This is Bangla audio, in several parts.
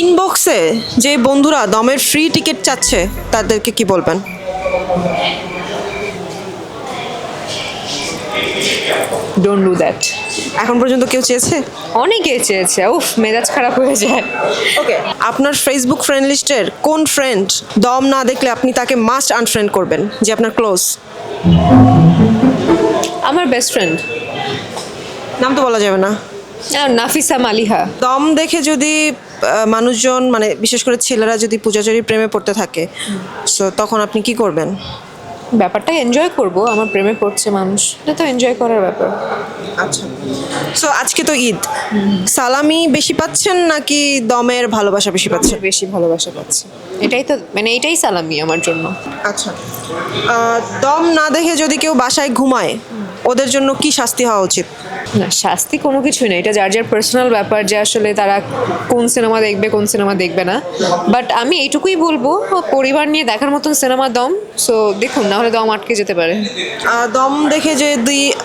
ইনবক্সে যে বন্ধুরা দমের ফ্রি টিকিট চাচ্ছে তাদেরকে কি বলবেন? Don't do that. এখন পর্যন্ত কেউ চেয়েছে? অনেকে চেয়েছে, উফ মেজাজ খারাপ হয়ে যায়। ওকে, আপনার ফেসবুক ফ্রেন্ড লিস্টের কোন ফ্রেন্ড দম না দেখলে আপনি তাকে মাস্ট আনফ্রেন্ড করবেন, যে আপনার ক্লোজ? আমার বেস্ট ফ্রেন্ড নাম তো বলা যাবে না। নাফিসা মালিহা। দম দেখে যদি মানুষজন, মানে বিশেষ করে ছেলেরা যদি পূজাচরীর প্রেমে পড়তে থাকে, সো তখন আপনি কি করবেন? ব্যাপারটা এনজয় করব, আমার প্রেমে পড়ছে মানুষ, এটা তো এনজয় করার ব্যাপার। আচ্ছা, সো আজকে তো ঈদ, সালামি বেশি পাচ্ছেন নাকি দমের ভালোবাসা বেশি পাচ্ছেন? বেশি ভালোবাসা পাচ্ছি, এটাই তো মানে এটাই সালামি আমার জন্য। আচ্ছা, দম না দেখে যদি কেউ বাসায় ঘুমায়, ওদের জন্য কি শাস্তি হওয়া উচিত? না, শাস্তি কোনো কিছুই না, এটা যার যার পার্সোনাল ব্যাপার যে আসলে তারা কোন সিনেমা দেখবে কোন সিনেমা দেখবে না। বাট আমি এইটুকুই বলবো, পরিবার নিয়ে দেখার মতন সিনেমা দম, সো দেখুন, না হলে দম আটকে যেতে পারে।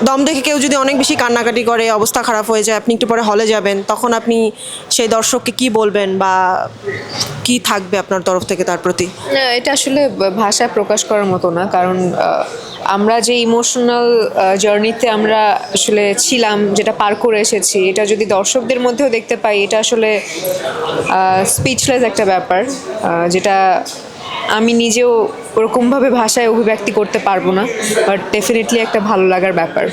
দম দেখে কেউ যদি অনেক বেশি কান্নাকাটি করে, অবস্থা খারাপ হয়ে যায়, আপনি একটু পরে হলে যাবেন, তখন আপনি সেই দর্শককে কি বলবেন বা কি থাকবে আপনার তরফ থেকে তার প্রতি? না, এটা আসলে ভাষায় প্রকাশ করার মতো না, কারণ আমরা যে ইমোশনাল জার্নিতে আমরা আসলে ছিলাম, যেটা পার করে এসেছি, এটা যদি দর্শকদের মধ্যেও দেখতে পাই, এটা আসলে স্পিচলেস একটা ব্যাপার, যেটা আমি নিজেও ওরকমভাবে ভাষায় অভিব্যক্তি করতে পারবো না, বাট ডেফিনেটলি একটা ভালো লাগার ব্যাপার।